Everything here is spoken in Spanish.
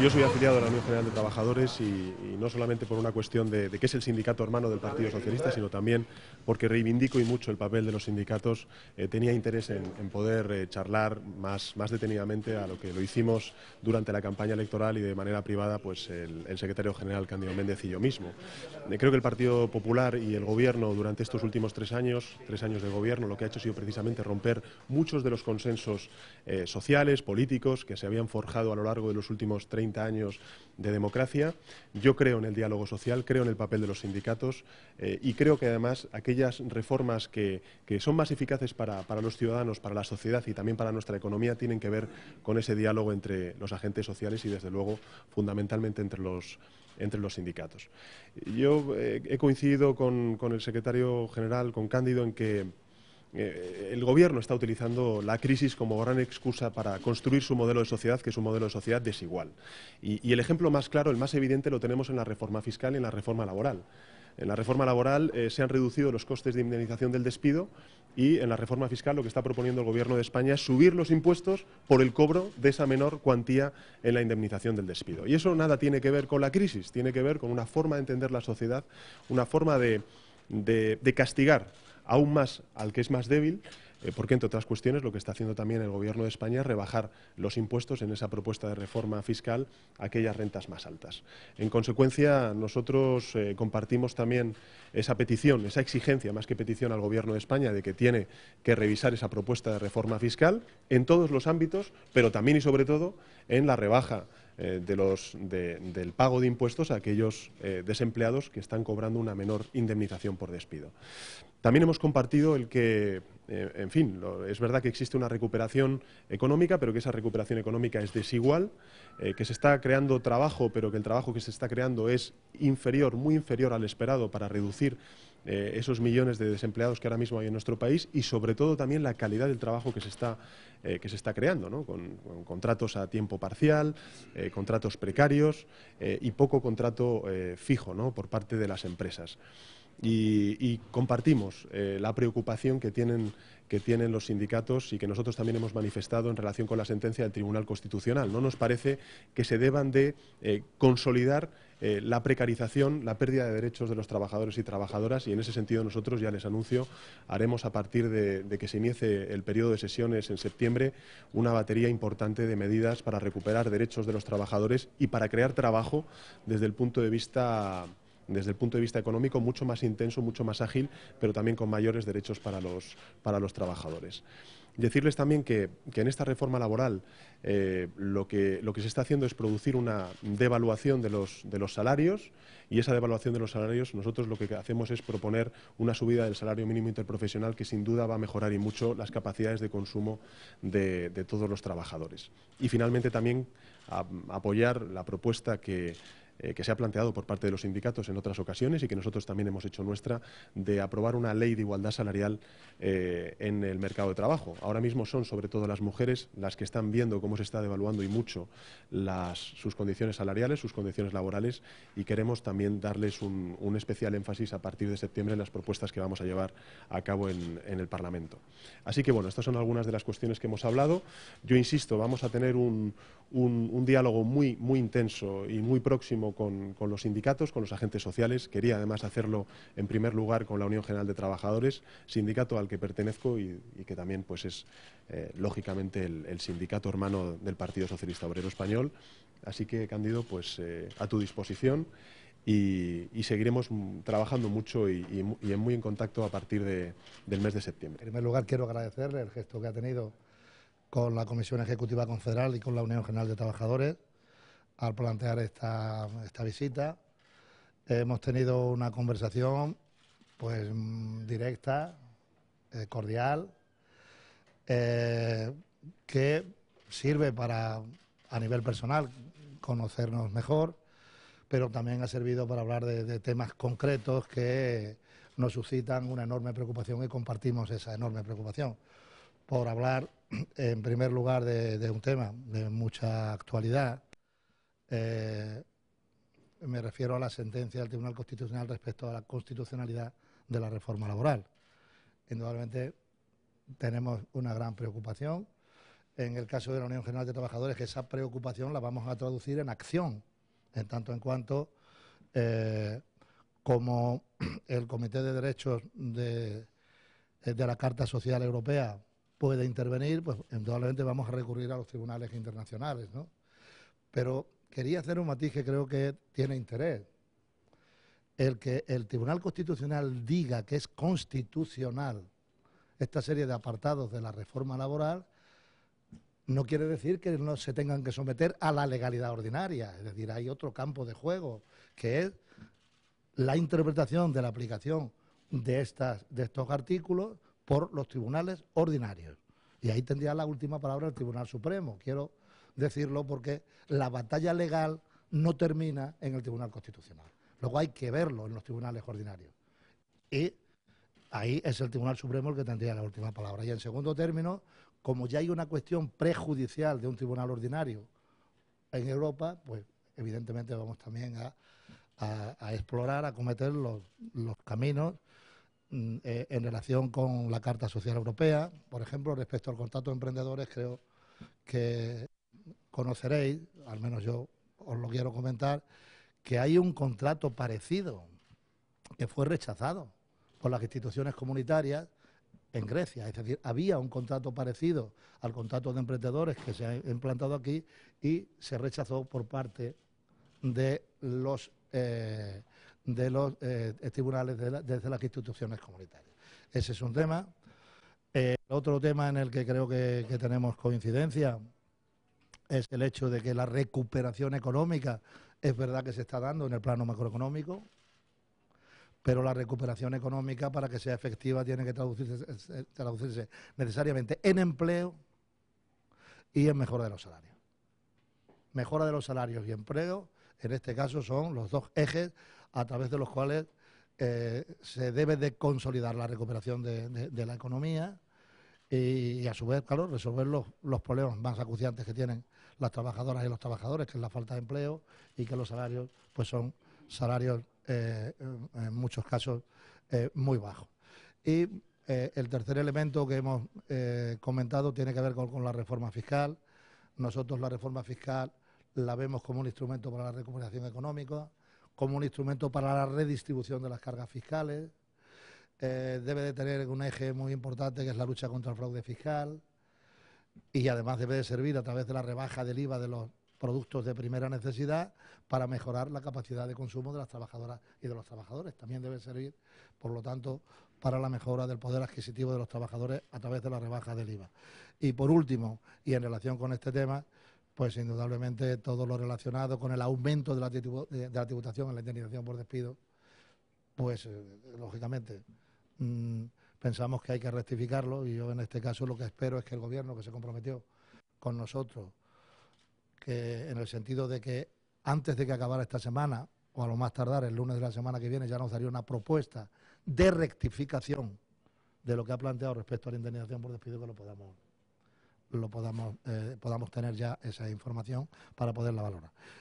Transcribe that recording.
Yo soy afiliado a la Unión General de Trabajadores y no solamente por una cuestión de que es el sindicato hermano del Partido Socialista, sino también porque reivindico y mucho el papel de los sindicatos. Tenía interés en poder charlar más detenidamente a lo que lo hicimos durante la campaña electoral y de manera privada pues el secretario general Cándido Méndez y yo mismo. Creo que el Partido Popular y el Gobierno durante estos últimos 3 años de gobierno, lo que ha hecho ha sido precisamente romper muchos de los consensos sociales, políticos, que se habían forjado a lo largo de los últimos 30 años de democracia. Yo creo en el diálogo social, creo en el papel de los sindicatos y creo que además aquellas reformas que son más eficaces para los ciudadanos, para la sociedad y también para nuestra economía tienen que ver con ese diálogo entre los agentes sociales y, desde luego, fundamentalmente entre los sindicatos. Yo he coincidido con el secretario general, con Cándido, en que el Gobierno está utilizando la crisis como gran excusa para construir su modelo de sociedad, que es un modelo de sociedad desigual. Y el ejemplo más claro, el más evidente, lo tenemos en la reforma fiscal y en la reforma laboral. En la reforma laboral se han reducido los costes de indemnización del despido y en la reforma fiscal lo que está proponiendo el Gobierno de España es subir los impuestos por el cobro de esa menor cuantía en la indemnización del despido. Y eso nada tiene que ver con la crisis, tiene que ver con una forma de entender la sociedad, una forma de castigar aún más al que es más débil, porque, entre otras cuestiones, lo que está haciendo también el Gobierno de España es rebajar los impuestos en esa propuesta de reforma fiscal a aquellas rentas más altas. En consecuencia, nosotros compartimos también esa petición, esa exigencia, más que petición, al Gobierno de España de que tiene que revisar esa propuesta de reforma fiscal en todos los ámbitos, pero también y sobre todo en la rebaja del pago de impuestos a aquellos desempleados que están cobrando una menor indemnización por despido. También hemos compartido el que, en fin, es verdad que existe una recuperación económica, pero que esa recuperación económica es desigual, que se está creando trabajo, pero que el trabajo que se está creando es inferior, muy inferior al esperado para reducir esos millones de desempleados que ahora mismo hay en nuestro país y, sobre todo, también la calidad del trabajo que se está creando, ¿no? Con contratos a tiempo parcial, contratos precarios y poco contrato fijo, ¿no?, por parte de las empresas. Y compartimos la preocupación que tienen los sindicatos y que nosotros también hemos manifestado en relación con la sentencia del Tribunal Constitucional. No nos parece que se deban de consolidar la precarización, la pérdida de derechos de los trabajadores y trabajadoras, y en ese sentido nosotros, ya les anuncio, haremos, a partir de que se inicie el periodo de sesiones en septiembre, una batería importante de medidas para recuperar derechos de los trabajadores y para crear trabajo desde el punto de vista económico mucho más intenso, mucho más ágil, pero también con mayores derechos para los trabajadores. Decirles también que en esta reforma laboral lo que se está haciendo es producir una devaluación de los salarios, y esa devaluación de los salarios, nosotros lo que hacemos es proponer una subida del salario mínimo interprofesional que sin duda va a mejorar y mucho las capacidades de consumo de todos los trabajadores. Y finalmente también apoyar la propuesta que se ha planteado por parte de los sindicatos en otras ocasiones y que nosotros también hemos hecho nuestra, de aprobar una ley de igualdad salarial en el mercado de trabajo. Ahora mismo son sobre todo las mujeres las que están viendo cómo se está devaluando y mucho sus condiciones salariales, sus condiciones laborales, y queremos también darles un especial énfasis a partir de septiembre en las propuestas que vamos a llevar a cabo en el Parlamento. Así que, bueno, estas son algunas de las cuestiones que hemos hablado. Yo insisto, vamos a tener un diálogo muy intenso y muy próximo con los sindicatos, con los agentes sociales. Quería además hacerlo en primer lugar con la Unión General de Trabajadores, sindicato al que pertenezco y que también pues es lógicamente el sindicato hermano del Partido Socialista Obrero Español. Así que, Cándido, pues a tu disposición, y seguiremos trabajando mucho y muy en contacto a partir del mes de septiembre. En primer lugar, quiero agradecerle el gesto que ha tenido con la Comisión Ejecutiva Confederal y con la Unión General de Trabajadores al plantear esta visita. Hemos tenido una conversación pues directa, cordial, que sirve para, a nivel personal, conocernos mejor, pero también ha servido para hablar de temas concretos que nos suscitan una enorme preocupación, y compartimos esa enorme preocupación. Por hablar, en primer lugar, de un tema de mucha actualidad, me refiero a la sentencia del Tribunal Constitucional respecto a la constitucionalidad de la reforma laboral. Indudablemente tenemos una gran preocupación. en el caso de la Unión General de Trabajadores, que esa preocupación la vamos a traducir en acción, en tanto en cuanto como el Comité de Derechos de la Carta Social Europea puede intervenir, pues indudablemente vamos a recurrir a los tribunales internacionales, ¿no? Pero quería hacer un matiz que creo que tiene interés. El que el Tribunal Constitucional diga que es constitucional esta serie de apartados de la reforma laboral no quiere decir que no se tengan que someter a la legalidad ordinaria. Es decir, hay otro campo de juego, que es la interpretación de la aplicación de estos artículos por los tribunales ordinarios. Y ahí tendría la última palabra el Tribunal Supremo. Quiero decirlo porque la batalla legal no termina en el Tribunal Constitucional. Luego hay que verlo en los tribunales ordinarios. Y ahí es el Tribunal Supremo el que tendría la última palabra. Y en segundo término, como ya hay una cuestión prejudicial de un tribunal ordinario en Europa, pues evidentemente vamos también a explorar, a cometer los caminos en relación con la Carta Social Europea. Por ejemplo, respecto al contrato de emprendedores, creo que conoceréis, al menos yo os lo quiero comentar, que hay un contrato parecido que fue rechazado por las instituciones comunitarias en Grecia. Es decir, había un contrato parecido al contrato de emprendedores que se ha implantado aquí y se rechazó por parte de los tribunales desde las instituciones comunitarias. Ese es un tema. Otro tema en el que creo que tenemos coincidencia es el hecho de que la recuperación económica es verdad que se está dando en el plano macroeconómico, pero la recuperación económica, para que sea efectiva, tiene que traducirse necesariamente en empleo y en mejora de los salarios. Mejora de los salarios y empleo, en este caso, son los dos ejes a través de los cuales se debe de consolidar la recuperación de la economía y a su vez, claro, resolver los problemas más acuciantes que tienen las trabajadoras y los trabajadores, que es la falta de empleo y que los salarios pues son salarios en muchos casos muy bajos. Y el tercer elemento que hemos comentado tiene que ver con la reforma fiscal. Nosotros la reforma fiscal la vemos como un instrumento para la recuperación económica, como un instrumento para la redistribución de las cargas fiscales. Debe de tener un eje muy importante que es la lucha contra el fraude fiscal y además debe de servir a través de la rebaja del IVA de los productos de primera necesidad para mejorar la capacidad de consumo de las trabajadoras y de los trabajadores. También debe servir, por lo tanto, para la mejora del poder adquisitivo de los trabajadores a través de la rebaja del IVA. Y por último, y en relación con este tema, pues indudablemente todo lo relacionado con el aumento de la tributación en la indemnización por despido, pues lógicamente pensamos que hay que rectificarlo y yo en este caso lo que espero es que el Gobierno, que se comprometió con nosotros, que en el sentido de que antes de que acabara esta semana, o a lo más tardar el lunes de la semana que viene, ya nos daría una propuesta de rectificación de lo que ha planteado respecto a la indemnización por despido, que podamos tener ya esa información para poderla valorar.